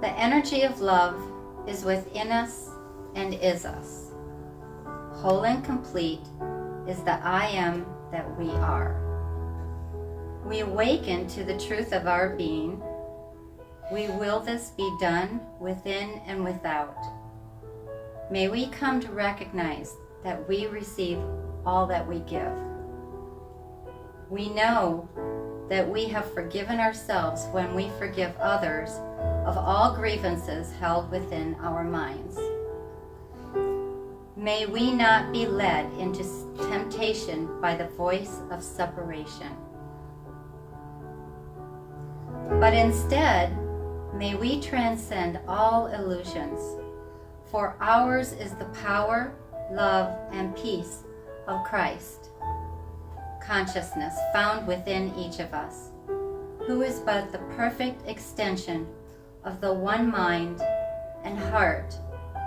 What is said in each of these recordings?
The energy of love is within us and is us. Whole and complete is the I am that we are. We awaken to the truth of our being. We will this be done within and without. May we come to recognize that we receive all that we give. We know that we have forgiven ourselves when we forgive others of all grievances held within our minds. May we not be led into temptation by the voice of separation, but instead, may we transcend all illusions, for ours is the power, love, and peace of Christ consciousness found within each of us, who is but the perfect extension of the one mind and heart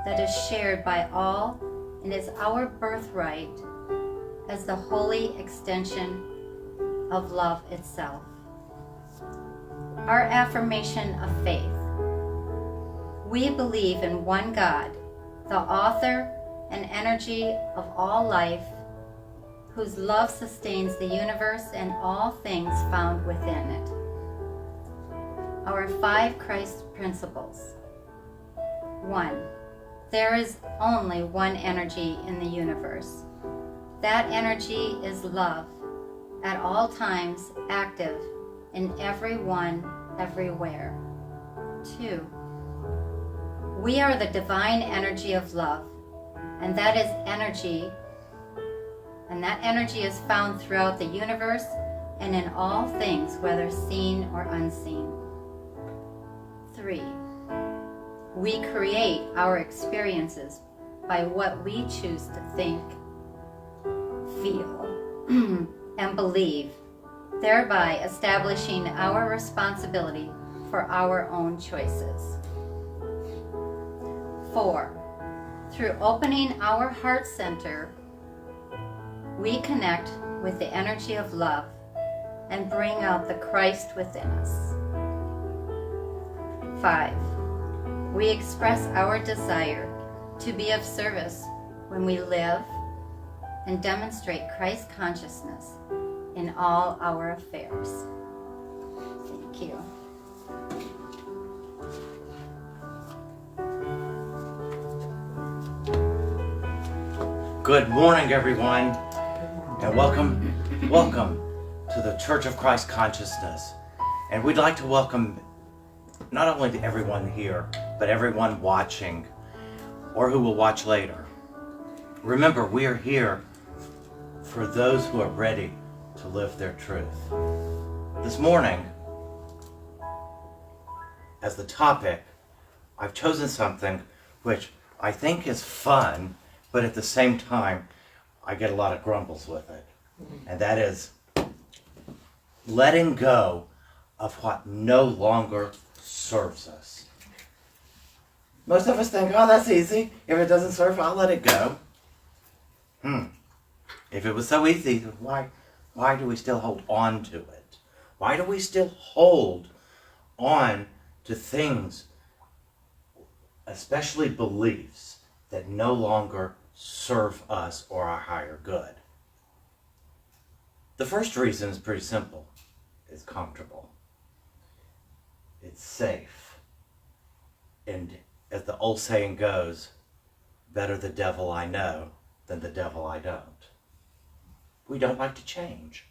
that is shared by all and is our birthright as the holy extension of love itself. Our affirmation of faith. We believe in one God, the author and energy of all life, whose love sustains the universe and all things found within it. Our 5 Christ principles. 1. There is only one energy in the universe. That energy is love, at all times active in everyone, everywhere. 2. We are the divine energy of love, and that energy is found throughout the universe and in all things, whether seen or unseen. 3. We create our experiences by what we choose to think, feel, and believe, thereby establishing our responsibility for our own choices. 4. Through opening our heart center, we connect with the energy of love and bring out the Christ within us. 5. We express our desire to be of service when we live and demonstrate Christ consciousness in all our affairs. Thank you. Good morning, everyone, and welcome to the Church of Christ Consciousness. And we'd like to welcome not only to everyone here, but everyone watching or who will watch later. Remember, we are here for those who are ready to live their truth. This morning, as the topic, I've chosen something which I think is fun, but at the same time, I get a lot of grumbles with it. And that is letting go of what no longer serves us. Most of us think, oh, that's easy. If it doesn't serve, I'll let it go. If it was so easy, why do we still hold on to it? Why do we still hold on to things, especially beliefs, that no longer serve us or our higher good? The first reason is pretty simple. It's comfortable. It's safe. And as the old saying goes, better the devil I know than the devil I don't. We don't like to change,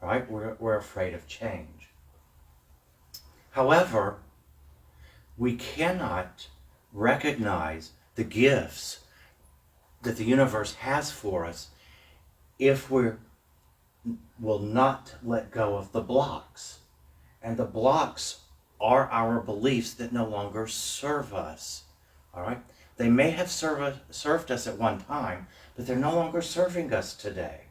right? We're afraid of change. However, we cannot recognize the gifts that the universe has for us if we will not let go of the blocks. And the blocks are our beliefs that no longer serve us. All right? They may have served us at one time, but they're no longer serving us today.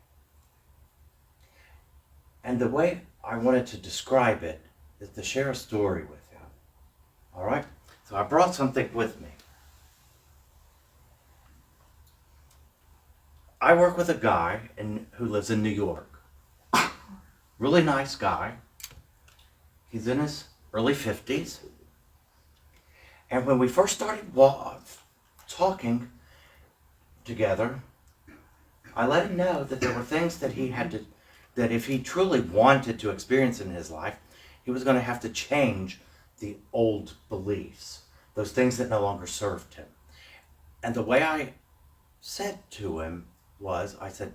And the way I wanted to describe it is to share a story with you. All right? So I brought something with me. I work with a guy who lives in New York. Really nice guy. He's in his early 50s. And when we first started talking together, I let him know that there were things that he had to, that if he truly wanted to experience in his life, he was going to have to change the old beliefs, those things that no longer served him. And the way I said to him was, I said,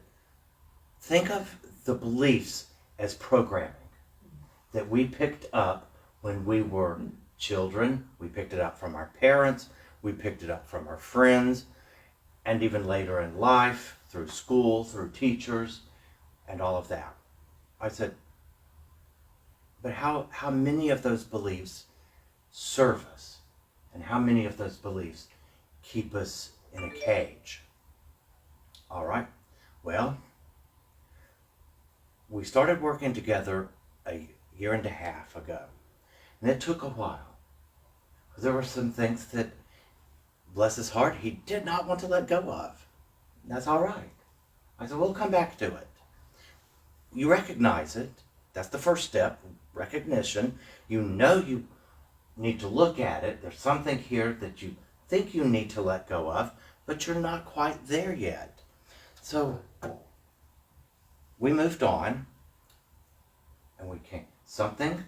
think of the beliefs as programming that we picked up when we were children. We picked it up from our parents, we picked it up from our friends, and even later in life, through school, through teachers, and all of that. I said, but how many of those beliefs serve us? And how many of those beliefs keep us in a cage? All right, well, we started working together a year and a half ago. And it took a while. There were some things that, bless his heart, he did not want to let go of. That's all right. I said, we'll come back to it. You recognize it. That's the first step, recognition. You know you need to look at it. There's something here that you think you need to let go of, but you're not quite there yet. So we moved on, and we came. Something,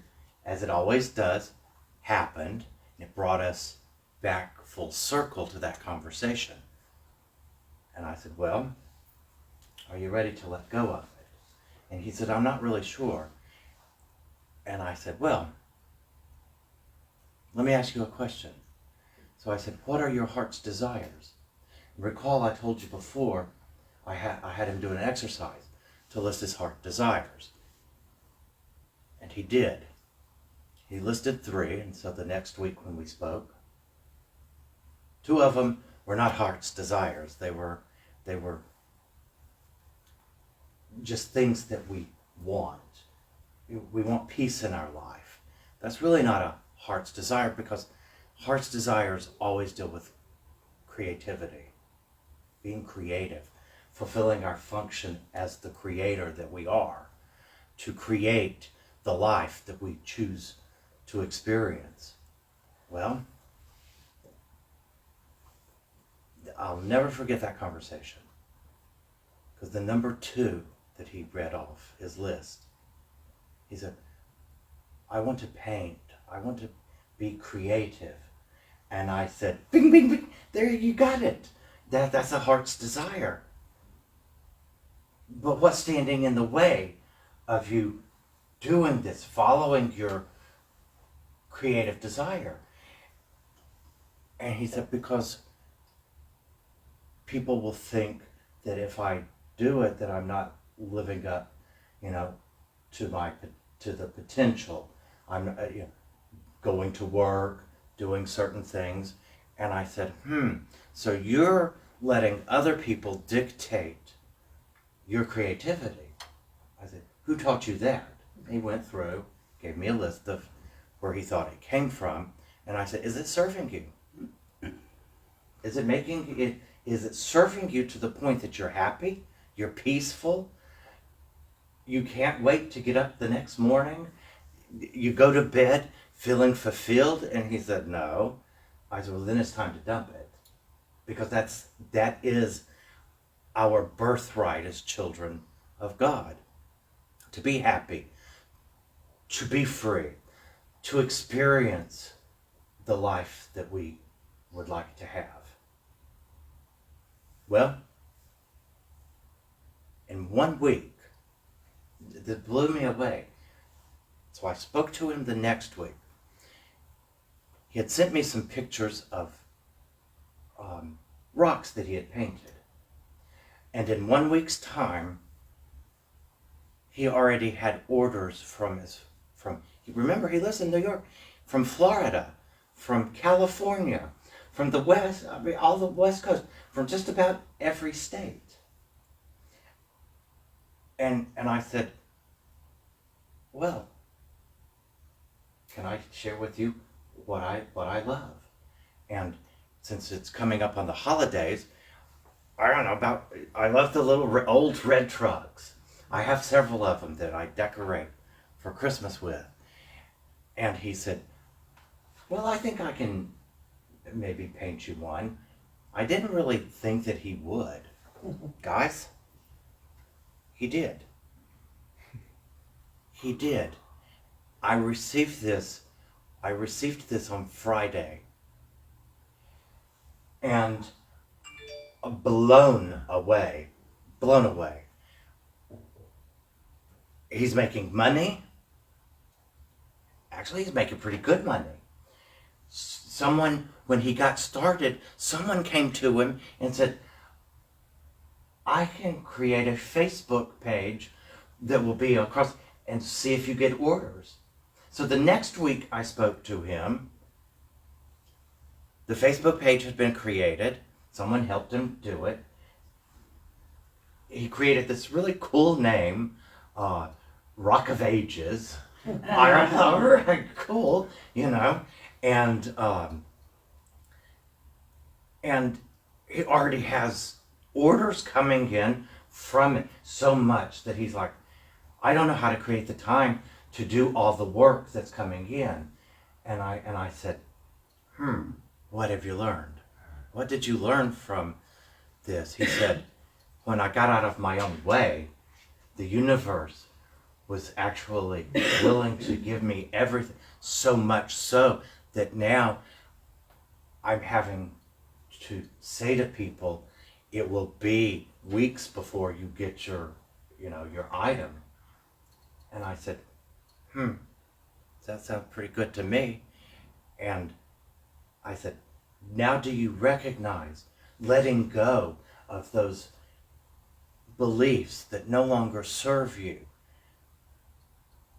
as it always does, happened, and it brought us back full circle to that conversation. And I said, well, are you ready to let go of it? And he said, I'm not really sure. And I said, well, let me ask you a question. So I said, what are your heart's desires? Recall I told you before, I had him do an exercise to list his heart desires. And he did. He listed 3, and so the next week when we spoke, 2 of them were not heart's desires. They were just things that we want. We want peace in our life. That's really not a heart's desire, because heart's desires always deal with creativity, being creative, fulfilling our function as the creator that we are, to create the life that we choose to experience. Well, I'll never forget that conversation, because the number 2 that he read off his list, he said, I want to paint, I want to be creative. And I said, bing, bing, bing, there, you got it. That's a heart's desire. But what's standing in the way of you doing this, following your creative desire? And he said, because people will think that if I do it, that I'm not living up, to the potential. I'm going to work, doing certain things. And I said, so you're letting other people dictate your creativity. I said, who taught you that? He went through, gave me a list of where he thought it came from, and I said, is it serving you? Is it serving you to the point that you're happy, you're peaceful, you can't wait to get up the next morning, you go to bed feeling fulfilled? And he said, no. I said, well, then it's time to dump it, because that is our birthright as children of God, to be happy, to be free, to experience the life that we would like to have. Well, in 1 week, that blew me away. So I spoke to him the next week. He had sent me some pictures of rocks that he had painted. And in 1 week's time, he already had orders remember, he lives in New York, from Florida, from California, from the West, all the West Coast, from just about every state. And I said, well, can I share with you what I love? And since it's coming up on the holidays, I love the little old red trucks. I have several of them that I decorate for Christmas with. And he said, well, I think I can maybe paint you one. I didn't really think that he would. Guys, he did. He did. I received this on Friday. And blown away. He's making money. Actually, he's making pretty good money. Someone, when he got started, someone came to him and said, I can create a Facebook page that will be across and see if you get orders. So the next week I spoke to him. The Facebook page had been created. Someone helped him do it. He created this really cool name, Rock of Ages. Iron Lover, cool, you know. And he already has orders coming in from it so much that he's like, I don't know how to create the time to do all the work that's coming in. And I said, what have you learned? What did you learn from this? He said, when I got out of my own way, the universe was actually willing to give me everything, so much so that now I'm having to say to people, it will be weeks before you get your item. And I said, that sounds pretty good to me. And I said, now do you recognize letting go of those beliefs that no longer serve you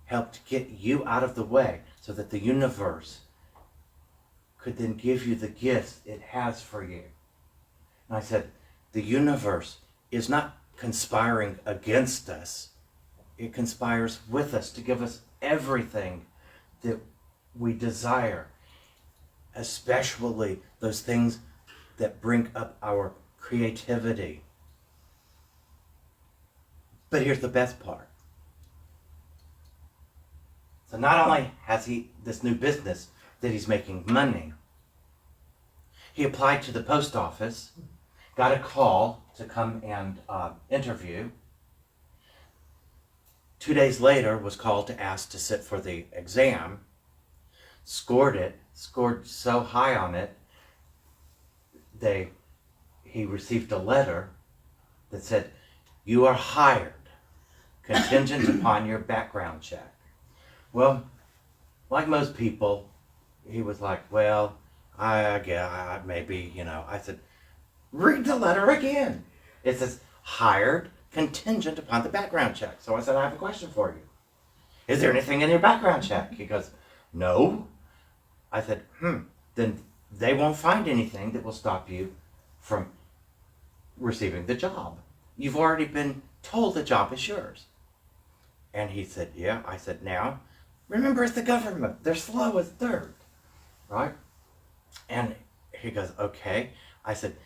helped get you out of the way so that the universe could then give you the gifts it has for you? And I said, the universe is not conspiring against us. It conspires with us to give us everything that we desire, especially those things that bring up our creativity. But here's the best part. So not only has he this new business that he's making money, he applied to the post office, got a call to come and interview. 2 days later was called to ask to sit for the exam, scored so high on it, he received a letter that said, you are hired, contingent upon your background check. Well, like most people, he was like, well, I guess maybe, I said, read the letter again. It says, hired, contingent upon the background check. So I said, I have a question for you. Is there anything in your background check? He goes, no. I said, then they won't find anything that will stop you from receiving the job. You've already been told the job is yours. And he said, yeah. I said, now, remember, it's the government. They're slow as dirt, right? And he goes, okay. I said,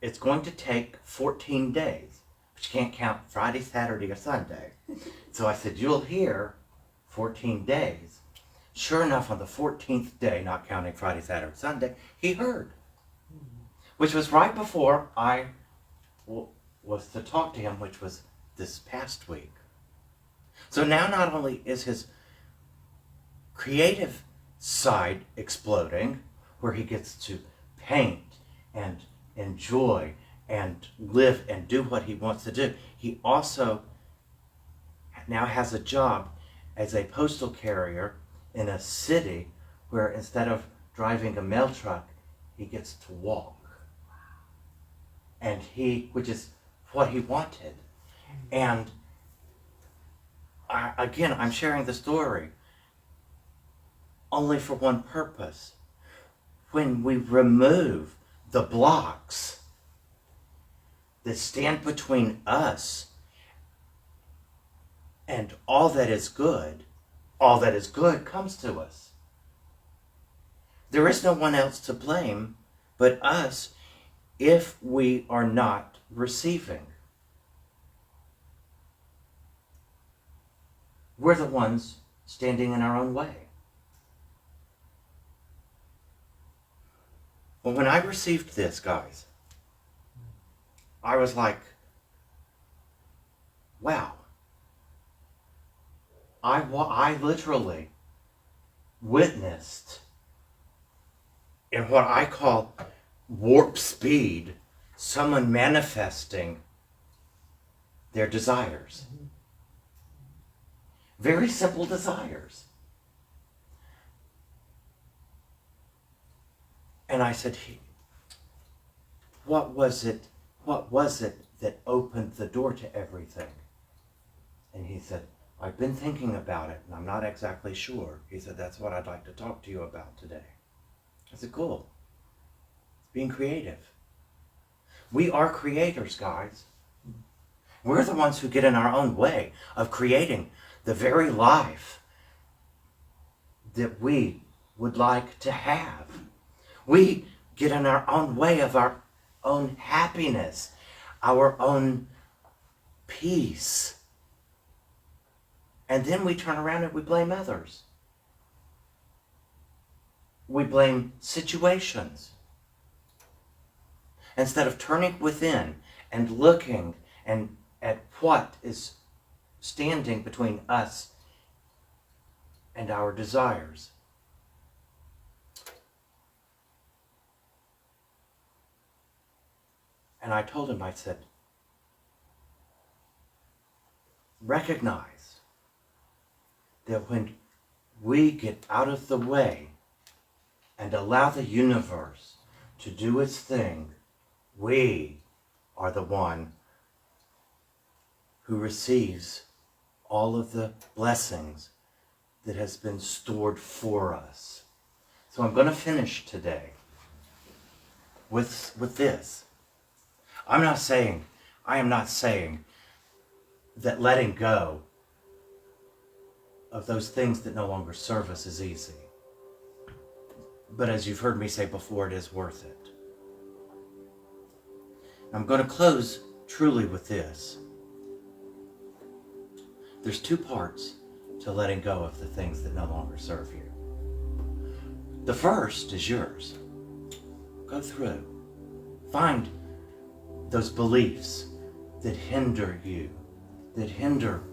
it's going to take 14 days, but you can't count Friday, Saturday, or Sunday. So I said, you'll hear 14 days. Sure enough, on the 14th day, not counting Friday, Saturday, Sunday, he heard, which was right before I was to talk to him, which was this past week. So now not only is his creative side exploding, where he gets to paint and enjoy and live and do what he wants to do, he also now has a job as a postal carrier in a city where instead of driving a mail truck, he gets to walk. And which is what he wanted. And I'm sharing the story only for one purpose. When we remove the blocks that stand between us and all that is good comes to us. There is no one else to blame but us if we are not receiving. We're the ones standing in our own way. But when I received this, guys, I was like, wow. I literally witnessed in what I call warp speed, someone manifesting their desires. Very simple desires. And I said, what was it that opened the door to everything? And he said, I've been thinking about it, and I'm not exactly sure. He said, that's what I'd like to talk to you about today. I said, cool. Being creative. We are creators, guys. We're the ones who get in our own way of creating the very life that we would like to have. We get in our own way of our own happiness, our own peace. And then we turn around and we blame others. We blame situations. Instead of turning within and looking and at what is standing between us and our desires. And I told him, I said, recognize that when we get out of the way and allow the universe to do its thing, we are the one who receives all of the blessings that has been stored for us. So I'm going to finish today with this. I am not saying that letting go of those things that no longer serve us is easy. But as you've heard me say before, it is worth it. I'm going to close truly with this. There's two parts to letting go of the things that no longer serve you. The first is yours. Go through. Find those beliefs that hinder you, that hinder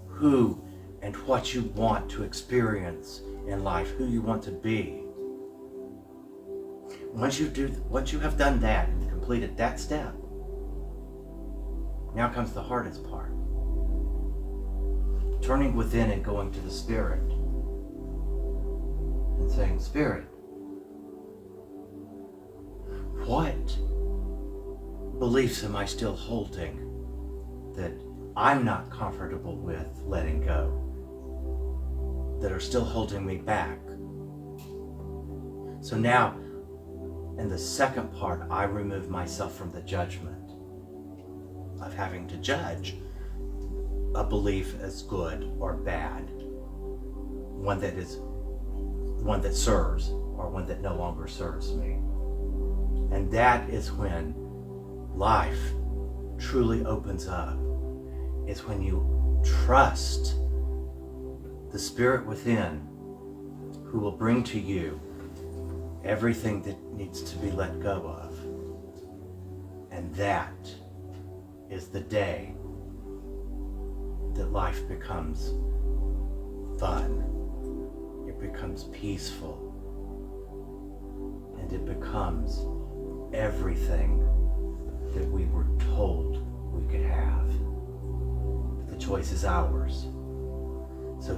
who and what you want to experience in life, who you want to be. Once you have done that and completed that step, now comes the hardest part. Turning within and going to the Spirit and saying, Spirit, what beliefs am I still holding that I'm not comfortable with letting go, that are still holding me back? So now, in the second part, I remove myself from the judgment of having to judge a belief as good or bad, one that serves or one that no longer serves me. And that is when life truly opens up. It's when you trust the Spirit within, who will bring to you everything that needs to be let go of. And that is the day that life becomes fun, it becomes peaceful, and it becomes everything that we were told we could have. But the choice is ours. So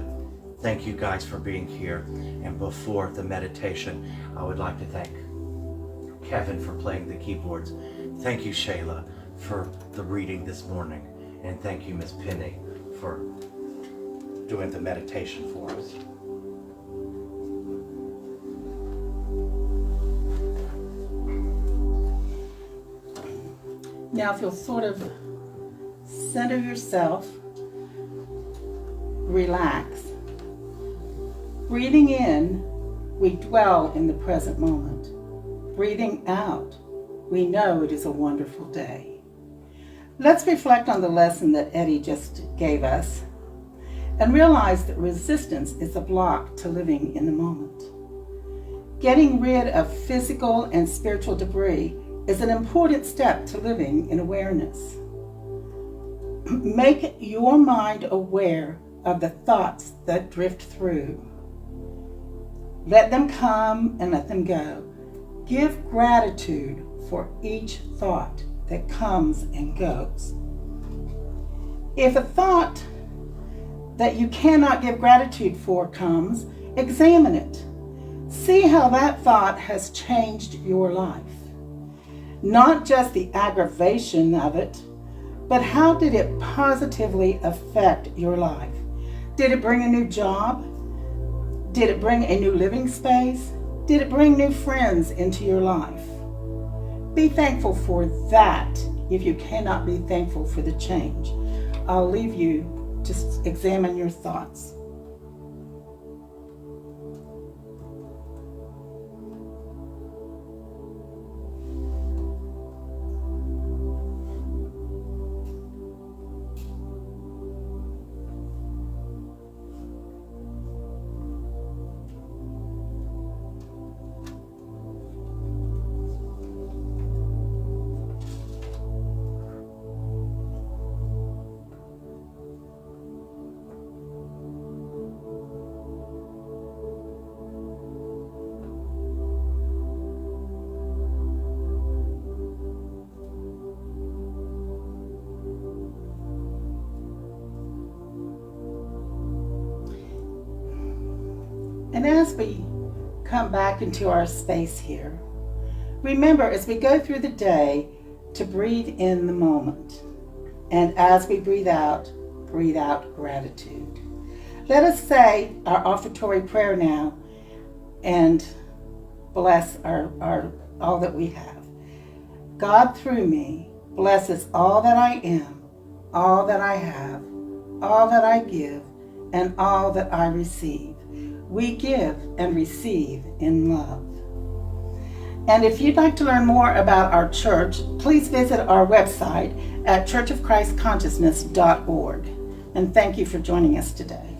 thank you guys for being here. And before the meditation, I would like to thank Kevin for playing the keyboards. Thank you, Shayla, for the reading this morning. And thank you, Miss Penny, for doing the meditation for us. Now if you'll sort of center yourself, relax. Breathing in, we dwell in the present moment. Breathing out, we know it is a wonderful day. Let's reflect on the lesson that Eddie just gave us and realize that resistance is a block to living in the moment. Getting rid of physical and spiritual debris is an important step to living in awareness. Make your mind aware of the thoughts that drift through. Let them come and let them go. Give gratitude for each thought that comes and goes. If a thought that you cannot give gratitude for comes, examine it. See how that thought has changed your life. Not just the aggravation of it, but how did it positively affect your life? Did it bring a new job? Did it bring a new living space? Did it bring new friends into your life? Be thankful for that if you cannot be thankful for the change. I'll leave you to examine your thoughts. And as we come back into our space here, remember as we go through the day to breathe in the moment. And as we breathe out gratitude. Let us say our offertory prayer now and bless our all that we have. God through me blesses all that I am, all that I have, all that I give, and all that I receive. We give and receive in love. And if you'd like to learn more about our church, please visit our website at churchofchristconsciousness.org. And thank you for joining us today.